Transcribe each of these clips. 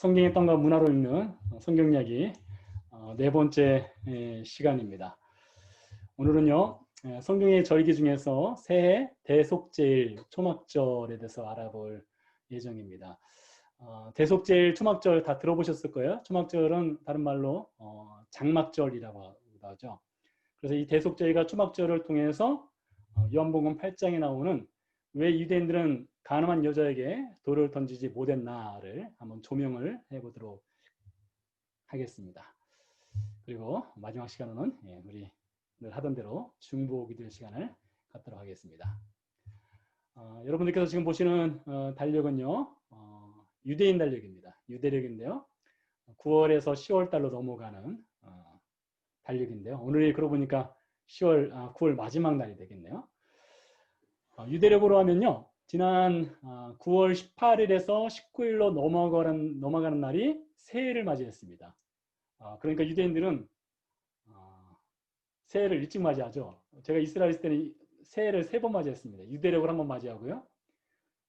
성경의 땅과 문화로 읽는 성경 이야기 네 번째 시간입니다. 오늘은요, 성경의 절기 중에서 새해 대속제일 초막절에 대해서 알아볼 예정입니다. 대속제일 초막절 다 들어보셨을 거예요. 초막절은 다른 말로 장막절이라고 하죠. 그래서 이 대속제일과 초막절을 통해서 요한복음 8장에 나오는 왜 유대인들은 가늠한 여자에게 돌을 던지지 못했나를 한번 조명을 해보도록 하겠습니다. 그리고 마지막 시간은 우리 늘 하던 대로 중보 기도의 시간을 갖도록 하겠습니다. 여러분들께서 지금 보시는 달력은요, 유대인 달력입니다. 유대력인데요. 9월에서 10월 달로 넘어가는 달력인데요. 오늘이 그러고 보니까 9월 마지막 날이 되겠네요. 유대력으로 하면요, 지난 9월 18일에서 19일로 넘어가는 날이 새해를 맞이했습니다. 그러니까 유대인들은 새해를 일찍 맞이하죠. 제가 이스라엘 있을 때는 새해를 3번 맞이했습니다. 유대력으로 한번 맞이하고요,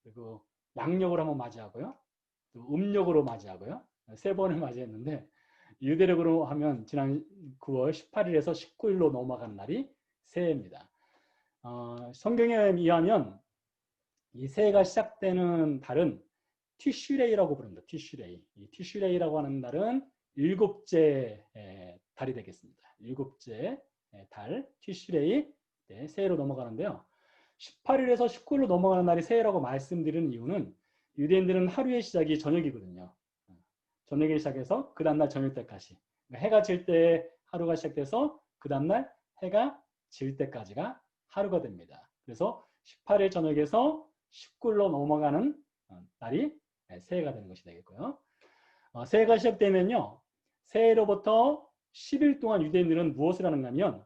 그리고 양력으로 한번 맞이하고요, 또 음력으로 맞이하고요, 3번을 맞이했는데, 유대력으로 하면 지난 9월 18일에서 19일로 넘어가는 날이 새해입니다. 성경에 의하면 이 새해가 시작되는 달은 티슈레이라고 부릅니다. 티슈레이. 이 티슈레이라고 하는 달은 7째 달이 되겠습니다. 7째 달 티슈레이, 새해로 넘어가는데요. 18일에서 19일로 넘어가는 날이 새해라고 말씀드리는 이유는 유대인들은 하루의 시작이 저녁이거든요. 저녁에 시작해서 그 다음날 저녁 때까지, 그러니까 해가 질 때 하루가 시작돼서 그 다음날 해가 질 때까지가 하루가 됩니다. 그래서 18일 저녁에서 19일로 넘어가는 날이 새해가 되는 것이 되겠고요. 새해가 시작되면요, 새해로부터 10일 동안 유대인들은 무엇을 하는가 하면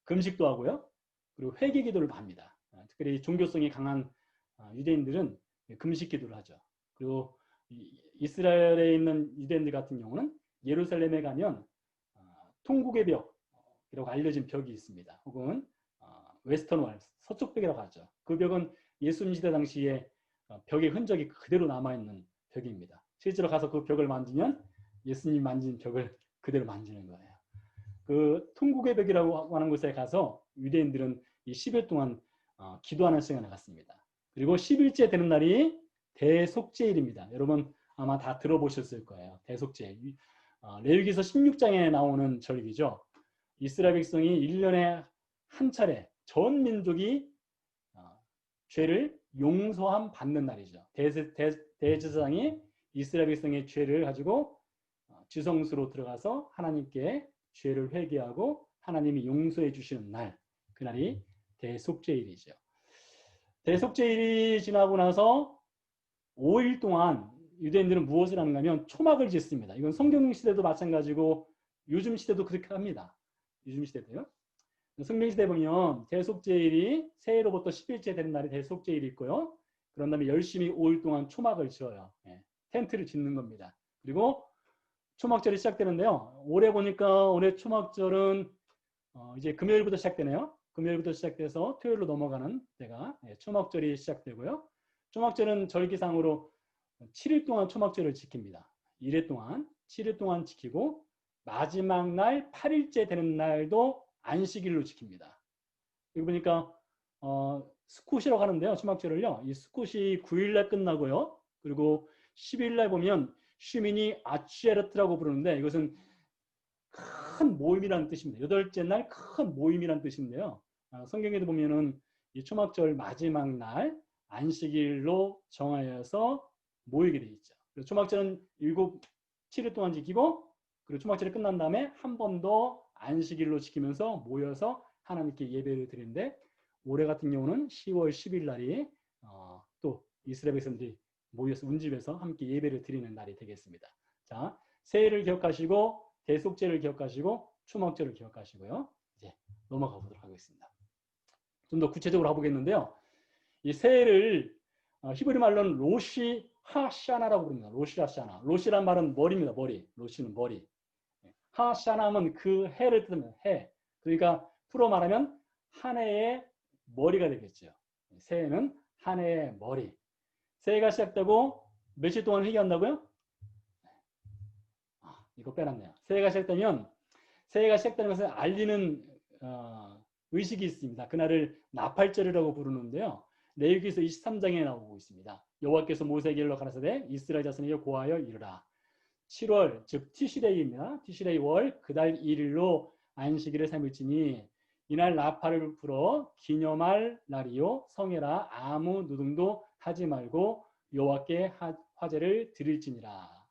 금식도 하고요, 그리고 회개 기도를 합니다. 특별히 종교성이 강한 유대인들은 금식 기도를 하죠. 그리고 이스라엘에 있는 유대인들 같은 경우는 예루살렘에 가면 통곡의 벽이라고 알려진 벽이 있습니다. 혹은 웨스턴 왈, 서쪽 벽이라고 하죠. 그 벽은 예수님 시대 당시에 벽의 흔적이 그대로 남아있는 벽입니다. 실제로 가서 그 벽을 만지면 예수님 만진 벽을 그대로 만지는 거예요. 그 통곡의 벽이라고 하는 곳에 가서 유대인들은 이 10일 동안 기도하는 시간을 갖습니다. 그리고 10일째 되는 날이 대속제일입니다. 여러분 아마 다 들어보셨을 거예요. 대속제일. 레위기서 16장에 나오는 절기죠. 이스라엘 백성이 1년에 한 차례 전 민족이 죄를 용서함 받는 날이죠. 대제사장이 이스라엘 백성의 죄를 가지고 지성소로 들어가서 하나님께 죄를 회개하고 하나님이 용서해 주시는 날, 그날이 대속제일이죠. 대속제일이 지나고 나서 5일 동안 유대인들은 무엇을 하는가 하면 초막을 짓습니다. 이건 성경 시대도 마찬가지고 요즘 시대도 그렇게 합니다. 요즘 시대도요. 성경 시대 보면 대속제일이 새해로부터 10일째 되는 날이 대속제일이 있고요. 그런 다음에 열심히 5일 동안 초막을 지어요. 텐트를 짓는 겁니다. 그리고 초막절이 시작되는데요. 올해 보니까 올해 초막절은 이제 금요일부터 시작되네요. 금요일부터 시작돼서 토요일로 넘어가는 때가 초막절이 시작되고요. 초막절은 절기상으로 7일 동안 초막절을 지킵니다. 1회 동안 7일 동안 지키고 마지막 날 8일째 되는 날도 안식일로 지킵니다. 여기 보니까 스콧이라고 하는데요. 초막절을요. 이 스콧이 9일날 끝나고요. 그리고 10일날 보면 슈미니 아치에르트라고 부르는데 이것은 큰 모임이라는 뜻입니다. 8째 날 큰 모임이라는 뜻인데요. 성경에도 보면은 이 초막절 마지막 날 안식일로 정하여서 모이게 돼 있죠. 그래서 초막절은 7일 동안 지키고 그리고 초막절이 끝난 다음에 한 번 더 안식일로 지키면서 모여서 하나님께 예배를 드리는데 올해 같은 경우는 10월 10일 날이 또 이스라엘 백성들이 모여서 운집에서 함께 예배를 드리는 날이 되겠습니다. 자, 새해를 기억하시고 대속제를 기억하시고 초막절을 기억하시고요. 이제 넘어가 보도록 하겠습니다. 좀 더 구체적으로 해보겠는데요. 이 새해를 히브리 말로는 로시 하샤나라고 부릅니다. 로시 하샤나. 로시란 말은 머리입니다. 머리. 로시는 머리. 하샤나면 그 해를 뜻합니다. 해. 그러니까 풀어 말하면 한 해의 머리가 되겠죠. 새해는 한 해의 머리. 새해가 시작되고 며칠 동안 회개한다고요? 이거 빼놨네요. 새해가 시작되면 새해가 시작되는 것을 알리는 의식이 있습니다. 그날을 나팔절이라고 부르는데요. 레위기서 23장에 나오고 있습니다. 여호와께서 모세에게 일러 가라사대 이스라엘 자손에게 고하여 이르라. 7월 즉 티시레이입니다. 티시레이 월 그달 1일로 안식일을 삼을지니 이날 나팔을 불어 기념할 날이요 성회라 아무 노동도 하지 말고 여호와께 화제를 드릴지니라.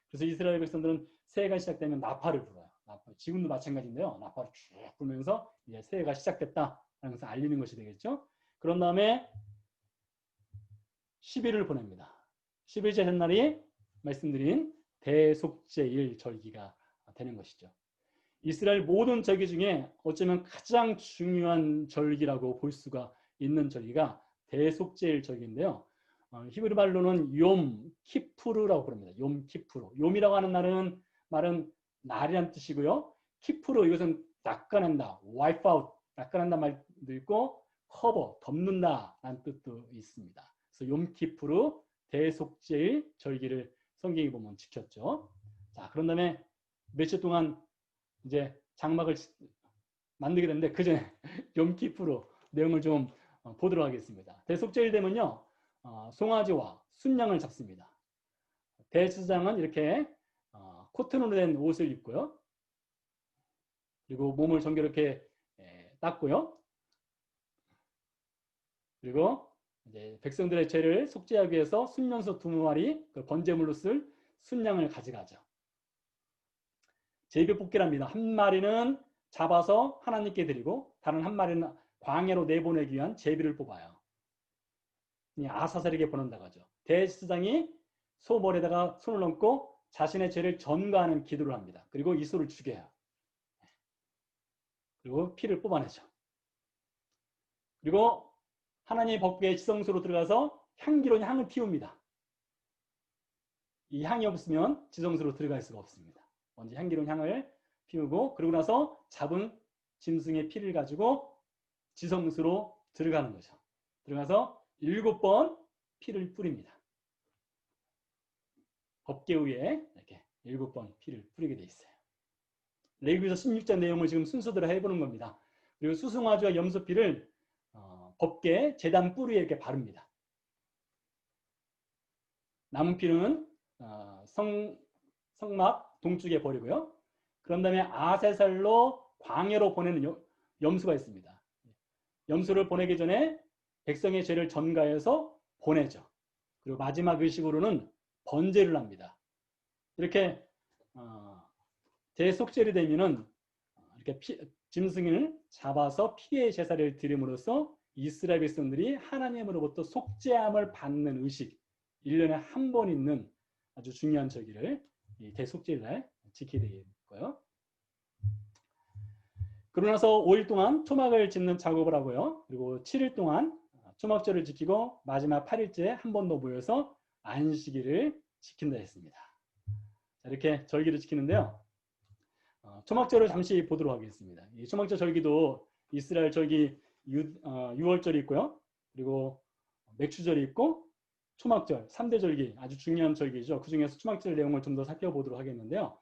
그래서 이스라엘 백성들은 새해가 시작되면 나팔을 불어요. 지금도 마찬가지인데요. 나팔을 쭉 불면서 이제 새해가 시작됐다라는 것을 알리는 것이 되겠죠. 그런 다음에 10일을 보냅니다. 10일째 된날이 말씀드린 대속죄일 절기가 되는 것이죠. 이스라엘 모든 절기 중에 어쩌면 가장 중요한 절기라고 볼 수가 있는 절기가 대속죄일 절기인데요. 히브리 말로는 욤 키푸르라고 부릅니다. 욤 키푸르. 욤이라고 하는 말은 날이란 뜻이고요. 키푸르 이것은 닦아낸다, wipe out, 닦아낸다 말도 있고 커버, 덮는다 라는 뜻도 있습니다. 그래서 욤 키푸르 대속죄일 절기를 성경에 보면 지켰죠. 자, 그런 다음에 며칠 동안 이제 장막을 만들게 됐는데 그 전에 욤 키푸르 내용을 좀 보도록 하겠습니다. 대속죄일 되면요. 송아지와 순양을 잡습니다. 대제사장은 이렇게 코튼으로 된 옷을 입고요. 그리고 몸을 정결하게 닦고요. 그리고 이제 백성들의 죄를 속죄하기 위해서 순년소 2마리 그 번제물로 쓸 순양을 가져가죠. 제비뽑기랍니다. 한 마리는 잡아서 하나님께 드리고 다른 한 마리는 광야로 내보내기 위한 제비를 뽑아요. 아사셀에게 보낸다고 하죠. 대제사장이 소 머리에다가 손을 얹고 자신의 죄를 전가하는 기도를 합니다. 그리고 이 소를 죽여요. 그리고 피를 뽑아내죠. 그리고 하나님의 법궤의 지성소로 들어가서 향기로운 향을 피웁니다. 이 향이 없으면 지성소로 들어갈 수가 없습니다. 먼저 향기로운 향을 피우고 그러고 나서 잡은 짐승의 피를 가지고 지성소로 들어가는 거죠. 들어가서 7번 피를 뿌립니다. 법궤 위에 이렇게 7번 피를 뿌리게 돼 있어요. 레위기서 16장 내용을 지금 순서대로 해보는 겁니다. 그리고 수송아지와 염소피를 법궤 제단 뿌리에 이렇게 바릅니다. 남은 피는 성막 동쪽에 버리고요. 그런 다음에 아세살로 광야로 보내는 염소가 있습니다. 염소를 보내기 전에 백성의 죄를 전가해서 보내죠. 그리고 마지막 의식으로는 번제를 합니다. 이렇게 대속죄를 되면은 이렇게 짐승을 잡아서 피의 제사를 드림으로써 이스라엘 백성들이 하나님으로부터 속죄함을 받는 의식, 1년에 한 번 있는 아주 중요한 절기를 이 대속죄일 날 지키게 되고요. 그러고 나서 5일 동안 초막을 짓는 작업을 하고요. 그리고 7일 동안 초막절을 지키고 마지막 8일째 한 번 더 모여서 안식일을 지킨다 했습니다. 자, 이렇게 절기를 지키는데요. 초막절을 잠시 보도록 하겠습니다. 이 초막절 절기도 이스라엘 절기 6월절이 있고요. 그리고 맥추절이 있고 초막절, 3대 절기, 아주 중요한 절기죠. 그 중에서 초막절 내용을 좀 더 살펴보도록 하겠는데요.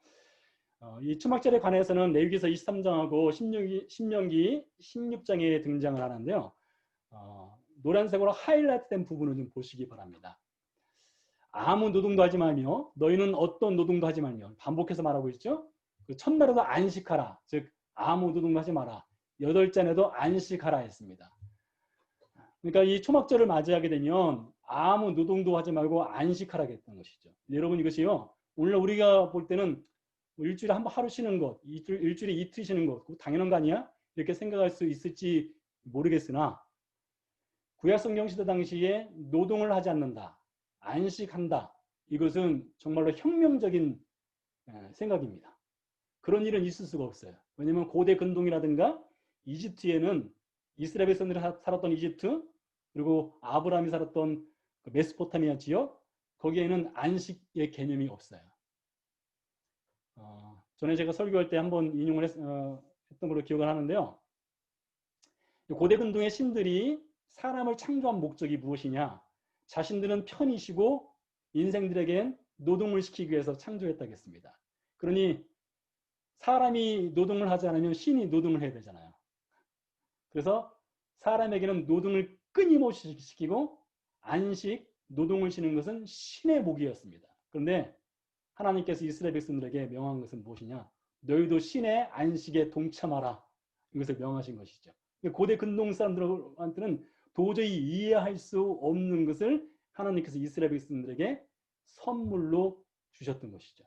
이 초막절에 관해서는 레위기서 23장하고 신명기 16장에 등장을 하는데요. 노란색으로 하이라이트된 부분을 좀 보시기 바랍니다. 아무 노동도 하지 말며 너희는 어떤 노동도 하지 말며 반복해서 말하고 있죠. 그 첫날에도 안식하라. 즉 아무 노동도 하지 마라. 8잔에도 안식하라 했습니다. 그러니까 이 초막절을 맞이하게 되면 아무 노동도 하지 말고 안식하라 했던 것이죠. 여러분 이것이요. 오늘 우리가 볼 때는 일주일에 한 번 하루 쉬는 것, 일주일에 이틀 쉬는 것, 당연한 거 아니야? 이렇게 생각할 수 있을지 모르겠으나 구약성경 시대 당시에 노동을 하지 않는다, 안식한다. 이것은 정말로 혁명적인 생각입니다. 그런 일은 있을 수가 없어요. 왜냐하면 고대 근동이라든가 이집트에는 이스라엘 백성들이 살았던 이집트 그리고 아브라함이 살았던 메소포타미아 지역 거기에는 안식의 개념이 없어요. 전에 제가 설교할 때 한번 인용을 했던 걸로 기억을 하는데요. 고대 근동의 신들이 사람을 창조한 목적이 무엇이냐? 자신들은 편히 쉬고 인생들에겐 노동을 시키기 위해서 창조했다겠습니다. 그러니 사람이 노동을 하지 않으면 신이 노동을 해야 되잖아요. 그래서 사람에게는 노동을 끊임없이 시키고 안식, 노동을 쉬는 것은 신의 복이었습니다. 그런데 하나님께서 이스라엘 백성들에게 명한 것은 무엇이냐? 너희도 신의 안식에 동참하라. 이것을 명하신 것이죠. 고대 근동 사람들한테는 도저히 이해할 수 없는 것을 하나님께서 이스라엘 백성들에게 선물로 주셨던 것이죠.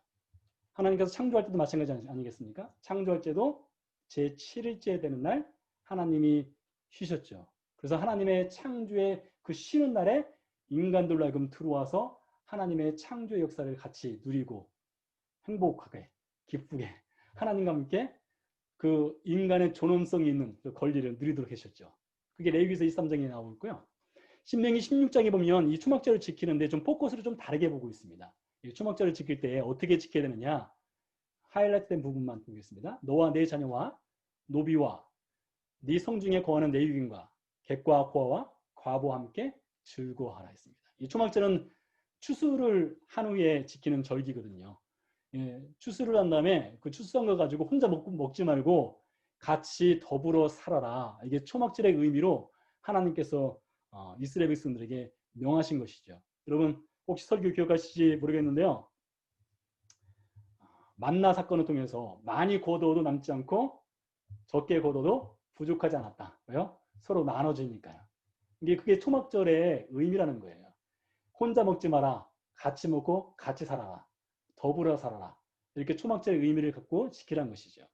하나님께서 창조할 때도 마찬가지 아니겠습니까? 창조할 때도 제7일째 되는 날 하나님이 쉬셨죠. 그래서 하나님의 창조의 그 쉬는 날에 인간들로 하여금 들어와서 하나님의 창조의 역사를 같이 누리고 행복하게 기쁘게 하나님과 함께 그 인간의 존엄성이 있는 그 권리를 누리도록 하셨죠. 그게 레위기서 23장에 나오고 있고요. 신명기 16장에 보면 이 초막절을 지키는데 좀 포커스를 좀 다르게 보고 있습니다. 이 초막절을 지킬 때 어떻게 지켜야 되느냐, 하이라이트된 부분만 보겠습니다. 너와 네 자녀와 노비와 네 성중에 거하는 내 유인과 객과 고아와 과부와 함께 즐거워하라 했습니다. 이 초막절은 추수를 한 후에 지키는 절기거든요. 예, 추수를 한 다음에 그 추수한 거 가지고 혼자 먹지 말고 같이 더불어 살아라. 이게 초막절의 의미로 하나님께서 이스라엘 백성들에게 명하신 것이죠. 여러분 혹시 설교 기억하실지 모르겠는데요. 만나 사건을 통해서 많이 거둬도 남지 않고 적게 거둬도 부족하지 않았다. 왜요? 서로 나눠주니까요. 그게 초막절의 의미라는 거예요. 혼자 먹지 마라. 같이 먹고 같이 살아라. 더불어 살아라. 이렇게 초막절의 의미를 갖고 지키라는 것이죠.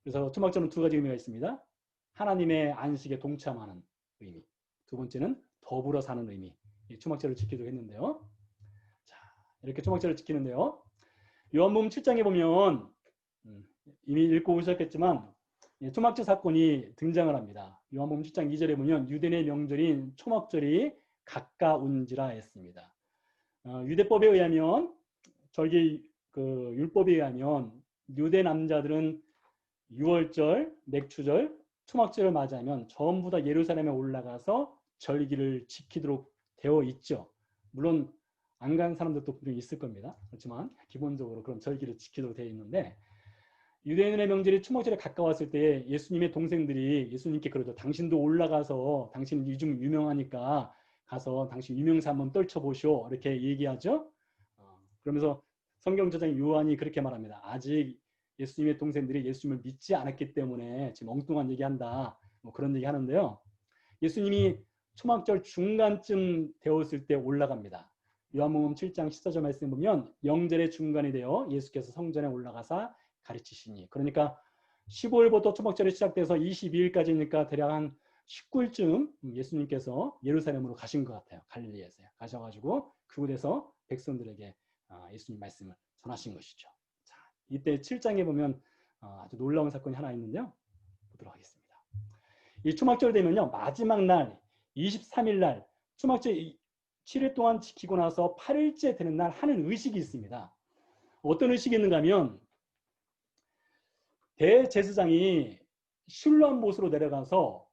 그래서 초막절은 두 가지 의미가 있습니다. 하나님의 안식에 동참하는 의미. 두 번째는 더불어 사는 의미. 초막절을 지키도록 했는데요. 자, 이렇게 초막절을 지키는데요. 요한복음 7장에 보면 이미 읽고 오셨겠지만 초막절 사건이 등장을 합니다. 요한복음 7장 2절에 보면 유대인의 명절인 초막절이 가까운지라 했습니다. 유대법에 의하면 절기 그 율법에 의하면 유대 남자들은 6월절, 맥추절, 초막절을 맞이하면 전부 다 예루살렘에 올라가서 절기를 지키도록 되어 있죠. 물론 안 간 사람들도 분명히 있을 겁니다. 그렇지만 기본적으로 그런 절기를 지키도록 되어 있는데 유대인의 명절이 초막절에 가까웠을 때 예수님의 동생들이 예수님께 그러죠. 당신도 올라가서 당신 이중 유명하니까 가서 당신 유명세 한번 떨쳐보시오. 이렇게 얘기하죠. 그러면서 성경 저자 요한이 그렇게 말합니다. 아직 예수님의 동생들이 예수님을 믿지 않았기 때문에 지금 엉뚱한 얘기한다. 뭐 그런 얘기 하는데요. 예수님이 초막절 중간쯤 되었을 때 올라갑니다. 요한복음 7장 14절 말씀 보면 영절의 중간이 되어 예수께서 성전에 올라가사 가르치시니. 그러니까 15일부터 초막절이 시작돼서 22일까지니까 대략 한 19일쯤 예수님께서 예루살렘으로 가신 것 같아요. 갈릴리에서 가셔가지고 그곳에서 백성들에게 예수님 말씀을 전하신 것이죠. 자, 이때 7장에 보면 아주 놀라운 사건이 하나 있는데요. 보도록 하겠습니다. 이 초막절 되면요. 마지막 날 23일 날 초막절 7일 동안 지키고 나서 8일째 되는 날 하는 의식이 있습니다. 어떤 의식이 있는가 하면 대제사장이 실로암 못으로 내려가서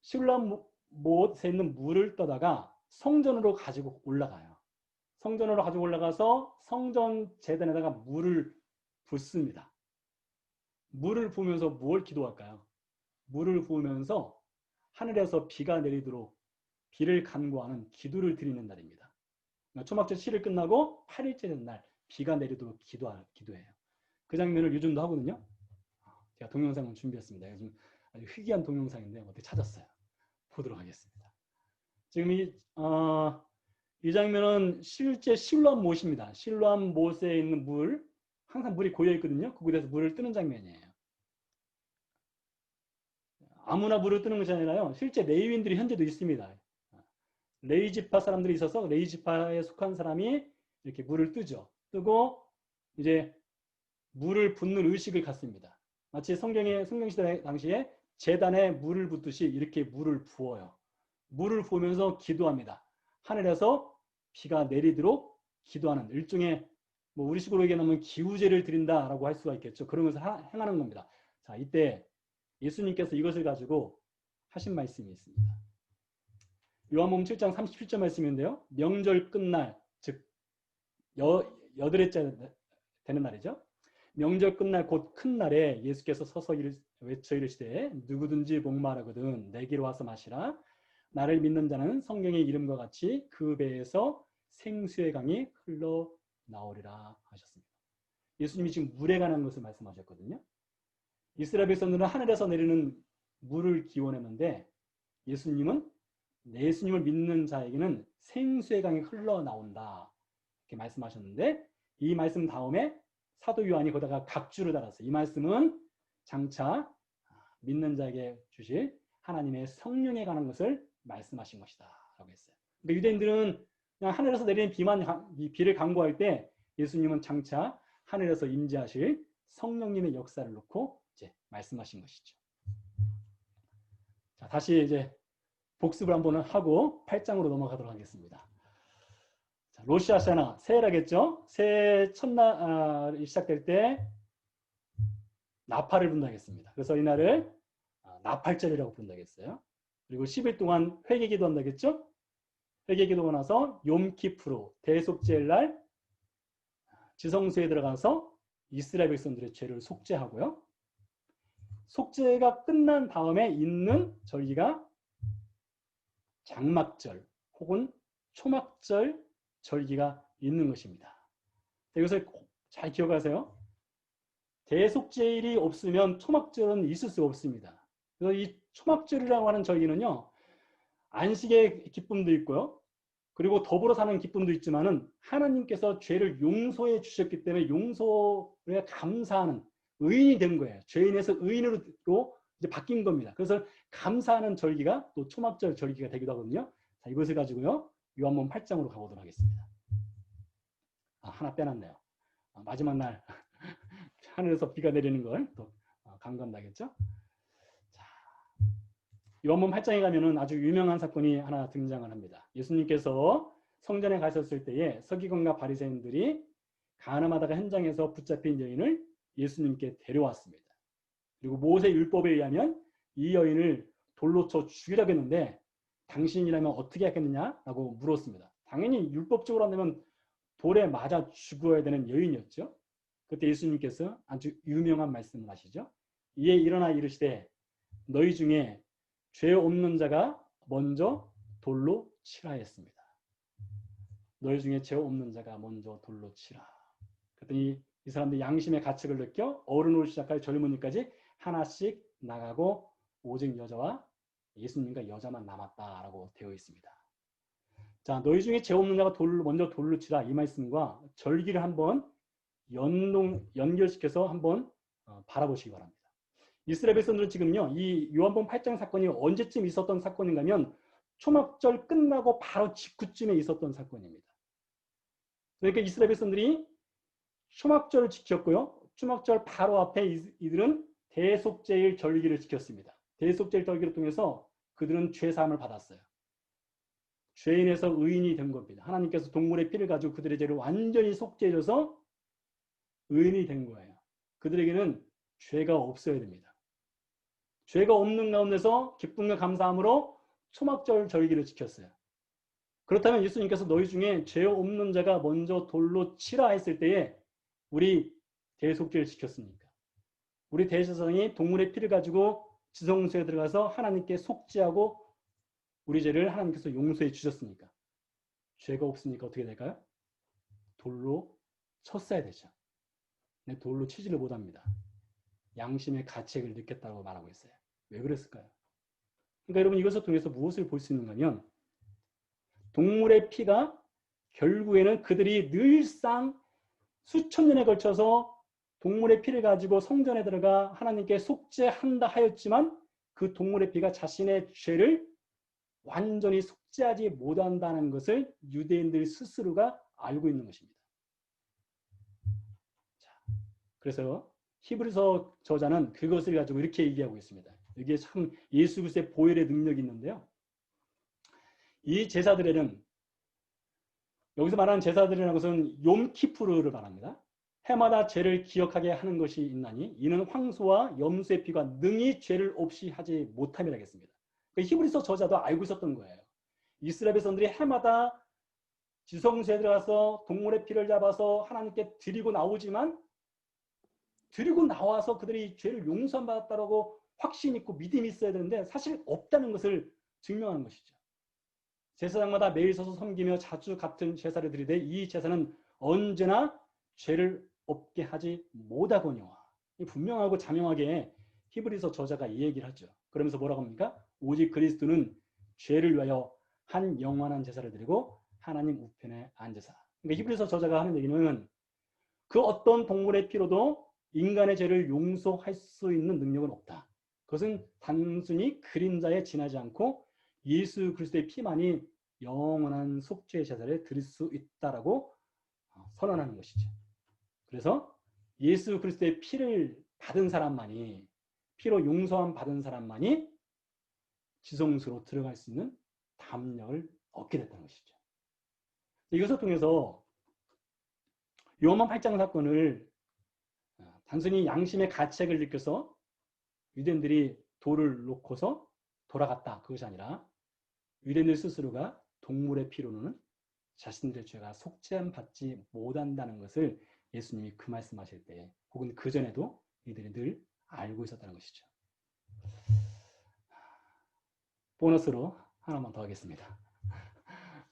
실로암 못에 있는 물을 떠다가 성전으로 가지고 올라가요. 성전으로 가지고 올라가서 성전 제단에다가 물을 붓습니다. 물을 부으면서 뭘 기도할까요? 물을 부으면서 하늘에서 비가 내리도록 비를 간구하는 기도를 드리는 날입니다. 초막절 7일 끝나고 8일째 된 날 비가 내리도록 기도해요. 그 장면을 요즘도 하거든요. 제가 동영상을 준비했습니다. 요즘 아주 희귀한 동영상인데 어떻게 찾았어요. 보도록 하겠습니다. 지금 이 장면은 실제 실로암 못입니다. 실로암 못에 있는 물, 항상 물이 고여 있거든요. 그곳에서 물을 뜨는 장면이에요. 아무나 물을 뜨는 것이 아니라요. 실제 레위인들이 현재도 있습니다. 레위 지파 사람들이 있어서 레위 지파에 속한 사람이 이렇게 물을 뜨죠. 뜨고 이제 물을 붓는 의식을 갖습니다. 마치 성경시대 당시에 제단에 물을 붓듯이 이렇게 물을 부어요. 물을 부으면서 기도합니다. 하늘에서 비가 내리도록 기도하는 일종의 뭐 우리식으로 얘기하면 기우제를 드린다라고 할 수가 있겠죠. 그런 것을 행하는 겁니다. 자, 이때 예수님께서 이것을 가지고 하신 말씀이 있습니다. 요한복음 7장 37절 말씀인데요. 명절 끝날 즉 여덟째 되는 날이죠. 명절 끝날 곧 큰 날에 예수께서 서서 외쳐 이르시되 누구든지 목마르거든 내게로 와서 마시라. 나를 믿는 자는 성경의 이름과 같이 그 배에서 생수의 강이 흘러나오리라 하셨습니다. 예수님이 지금 물에 관한 것을 말씀하셨거든요. 이스라엘 백성들은 하늘에서 내리는 물을 기원했는데 예수님은 예수님을 믿는 자에게는 생수의 강이 흘러나온다 이렇게 말씀하셨는데 이 말씀 다음에 사도 요한이 거기다가 각주를 달았어요. 이 말씀은 장차 믿는 자에게 주실 하나님의 성령에 관한 것을 말씀하신 것이다 라고 했어요. 그러니까 유대인들은 그냥 하늘에서 내리는 비를 간구할 때 예수님은 장차 하늘에서 임재하실 성령님의 역사를 놓고 이제 말씀하신 것이죠. 자, 다시 이제 복습을 한번 하고 8장으로 넘어가도록 하겠습니다. 자, 로시 하샤나 새해라겠죠? 새해 첫날이 시작될 때 나팔을 분다겠습니다. 그래서 이날을 나팔절이라고 부른다겠어요. 그리고 10일 동안 회개기도 한다겠죠? 회개기도가 나서 욤키프로 대속죄일 날 지성소에 들어가서 이스라엘 백성들의 죄를 속죄하고요. 속죄가 끝난 다음에 있는 절기가 장막절 혹은 초막절 절기가 있는 것입니다. 이것을 잘 기억하세요. 대속죄일이 없으면 초막절은 있을 수가 없습니다. 그래서 이 초막절이라고 하는 절기는요. 안식의 기쁨도 있고요. 그리고 더불어 사는 기쁨도 있지만은 하나님께서 죄를 용서해 주셨기 때문에 용서에 감사하는 의인이 된 거예요. 죄인에서 의인으로 이제 바뀐 겁니다. 그래서 감사하는 절기가 또 초막절 절기가 되기도 하거든요. 자, 이것을 가지고요. 요한복음 8장으로 가보도록 하겠습니다. 하나 빼놨네요. 마지막 날 하늘에서 비가 내리는 걸 또 간과한다겠죠. 자, 요한복음 8장에 가면은 아주 유명한 사건이 하나 등장을 합니다. 예수님께서 성전에 가셨을 때에 서기관과 바리새인들이 간음하다가 현장에서 붙잡힌 여인을 예수님께 데려왔습니다. 그리고 모세 율법에 의하면 이 여인을 돌로 쳐 죽이라고 했는데 당신이라면 어떻게 하겠느냐라고 물었습니다. 당연히 율법적으로 한다면 돌에 맞아 죽어야 되는 여인이었죠. 그때 예수님께서 아주 유명한 말씀을 하시죠. 이에 일어나 이르시되 너희 중에 죄 없는 자가 먼저 돌로 치라 했습니다. 너희 중에 죄 없는 자가 먼저 돌로 치라. 그랬더니 이 사람들이 양심의 가책을 느껴 어른으로 시작할 젊은이까지 하나씩 나가고 오직 여자와 예수님과 여자만 남았다라고 되어 있습니다. 자, 너희 중에 죄 없는 자가 먼저 돌로 치라 이 말씀과 절기를 한번 연결시켜서 한번 바라보시기 바랍니다. 이스라엘 백성들은 지금요, 이 요한복음 8장 사건이 언제쯤 있었던 사건인가 하면 초막절 끝나고 바로 직후쯤에 있었던 사건입니다. 그러니까 이스라엘 백성들이 초막절을 지켰고요. 초막절 바로 앞에 이들은 대속죄일 절기를 지켰습니다. 대속죄일 절기를 통해서 그들은 죄사함을 받았어요. 죄인에서 의인이 된 겁니다. 하나님께서 동물의 피를 가지고 그들의 죄를 완전히 속죄해줘서 의인이 된 거예요. 그들에게는 죄가 없어야 됩니다. 죄가 없는 가운데서 기쁨과 감사함으로 초막절 절기를 지켰어요. 그렇다면 예수님께서 너희 중에 죄 없는 자가 먼저 돌로 치라 했을 때에 우리 대속죄를 지켰습니까? 우리 대제사장이 동물의 피를 가지고 지성소에 들어가서 하나님께 속죄하고 우리 죄를 하나님께서 용서해 주셨습니까? 죄가 없으니까 어떻게 될까요? 돌로 쳤어야 되죠. 근데 돌로 치지를 못합니다. 양심의 가책을 느꼈다고 말하고 있어요. 왜 그랬을까요? 그러니까 여러분 이것을 통해서 무엇을 볼 수 있는가 하면 동물의 피가 결국에는 그들이 늘상 수천 년에 걸쳐서 동물의 피를 가지고 성전에 들어가 하나님께 속죄한다 하였지만 그 동물의 피가 자신의 죄를 완전히 속죄하지 못한다는 것을 유대인들 스스로가 알고 있는 것입니다. 자, 그래서 히브리서 저자는 그것을 가지고 이렇게 얘기하고 있습니다. 이게 참 예수 그리스도의 보혈의 능력이 있는데요. 이 제사들에는 여기서 말하는 제사들이라는 것은 욤키푸르를 말합니다. 해마다 죄를 기억하게 하는 것이 있나니 이는 황소와 염소의 피가 능히 죄를 없이 하지 못함이라 하겠습니다. 히브리서 저자도 알고 있었던 거예요. 이스라엘 백성들이 해마다 지성소에 들어가서 동물의 피를 잡아서 하나님께 드리고 나오지만 드리고 나와서 그들이 죄를 용서받았다라고 확신 있고 믿음이 있어야 되는데 사실 없다는 것을 증명하는 것이죠. 제사장마다 매일 서서 섬기며 자주 같은 제사를 드리되 이 제사는 언제나 죄를 없게 하지 못하거니와. 분명하고 자명하게 히브리서 저자가 이 얘기를 하죠. 그러면서 뭐라고 합니까? 오직 그리스도는 죄를 위하여 한 영원한 제사를 드리고 하나님 우편에 앉으사. 그러니까 히브리서 저자가 하는 얘기는 그 어떤 동물의 피로도 인간의 죄를 용서할 수 있는 능력은 없다. 그것은 단순히 그림자에 지나지 않고 예수 그리스도의 피만이 영원한 속죄의 제사를 드릴 수 있다라고 선언하는 것이죠. 그래서 예수 그리스도의 피를 받은 사람만이, 피로 용서함 받은 사람만이 지성소로 들어갈 수 있는 담력을 얻게 됐다는 것이죠. 이것을 통해서 요한복음 8장 사건을 단순히 양심의 가책을 느껴서 유대인들이 돌을 놓고서 돌아갔다, 그것이 아니라 유대인들 스스로가 동물의 피로는 자신들의 죄가 속죄함 받지 못한다는 것을 예수님이 그 말씀하실 때 혹은 그전에도 이들이 늘 알고 있었다는 것이죠. 보너스로 하나만 더 하겠습니다.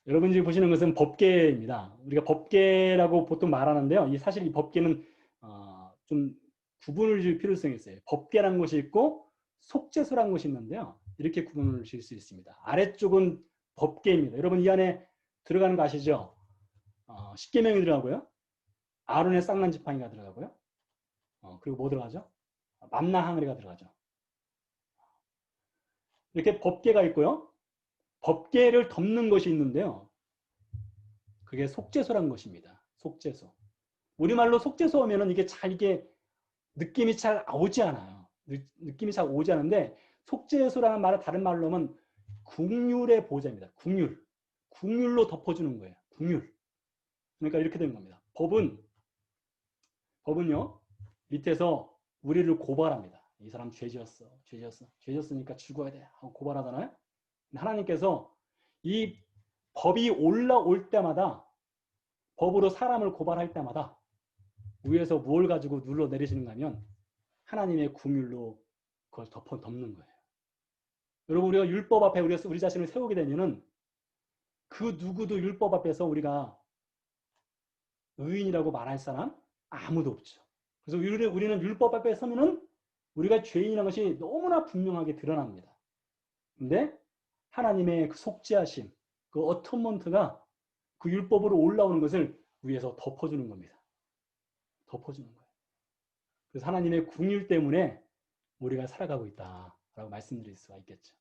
여러분 지금 보시는 것은 법궤입니다. 우리가 법궤라고 보통 말하는데요. 사실 이 법궤는 좀 구분을 줄 필요성이 있어요. 법궤라는 것이 있고 속죄소라는 것이 있는데요. 이렇게 구분을 줄 수 있습니다. 아래쪽은 법궤입니다. 여러분 이 안에 들어가는 거 아시죠? 십계명이 들어가고요. 아론의 쌍난 지팡이가 들어가고요. 그리고 뭐 들어가죠? 만나 항아리가 들어가죠. 이렇게 법궤가 있고요. 법궤를 덮는 것이 있는데요. 그게 속죄소라는 것입니다. 속죄소. 우리말로 속죄소 하면은 이게 느낌이 잘 오지 않아요. 느낌이 잘 오지 않은데 속죄소라는 말은 다른 말로 하면 국률의 보좌입니다. 국률. 국률로 덮어주는 거예요. 국률. 그러니까 이렇게 되는 겁니다. 법은요, 밑에서 우리를 고발합니다. 이 사람 죄 지었으니까 죽어야 돼 하고 고발하잖아요. 하나님께서 이 법이 올라올 때마다, 법으로 사람을 고발할 때마다 위에서 뭘 가지고 눌러 내리시는가 하면 하나님의 국률로 그걸 덮는 거예요. 여러분 우리가 율법 앞에 우리 자신을 세우게 되면은 그 누구도 율법 앞에서 우리가 의인이라고 말할 사람 아무도 없죠. 그래서 우리는 율법 앞에 서면은 우리가 죄인이라는 것이 너무나 분명하게 드러납니다. 근데 하나님의 그 속죄하심, 그 어토먼트가 그 율법으로 올라오는 것을 위에서 덮어주는 겁니다. 덮어주는 거예요. 그래서 하나님의 궁율 때문에 우리가 살아가고 있다라고 말씀드릴 수가 있겠죠.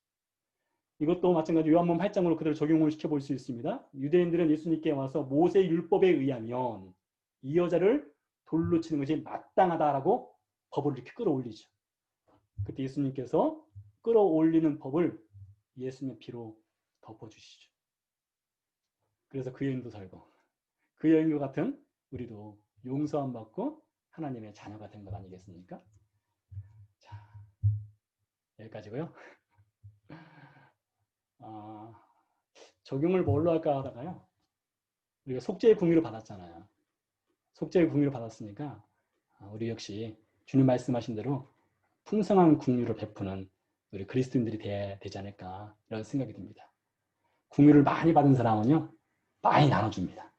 이것도 마찬가지로 요한복음 8장으로 그대로 적용을 시켜볼 수 있습니다. 유대인들은 예수님께 와서 모세 율법에 의하면 이 여자를 돌로 치는 것이 마땅하다라고 법을 이렇게 끌어올리죠. 그때 예수님께서 끌어올리는 법을 예수님의 피로 덮어주시죠. 그래서 그 여인도 살고 그 여인과 같은 우리도 용서함 받고 하나님의 자녀가 된 것 아니겠습니까? 자, 여기까지고요. 적용을 뭘로 할까 하다가요. 우리가 속죄의 궁유를 받았잖아요. 속죄의 궁유를 받았으니까 우리 역시 주님 말씀하신 대로 풍성한 궁유를 베푸는 우리 그리스도인들이 돼야 되지 않을까 이런 생각이 듭니다. 궁유를 많이 받은 사람은요. 많이 나눠줍니다.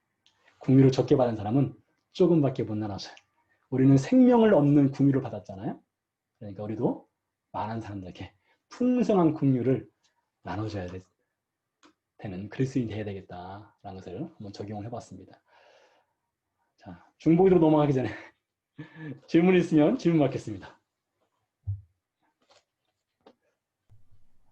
궁유를 적게 받은 사람은 조금밖에 못 나눠줘요. 우리는 생명을 얻는 궁유를 받았잖아요. 그러니까 우리도 많은 사람들에게 풍성한 궁유를 나눠줘야 되는 그리스도인이 돼야 되겠다라는 것을 한번 적용을 해봤습니다. 자, 중보기로 넘어가기 전에 질문 있으면 질문 받겠습니다.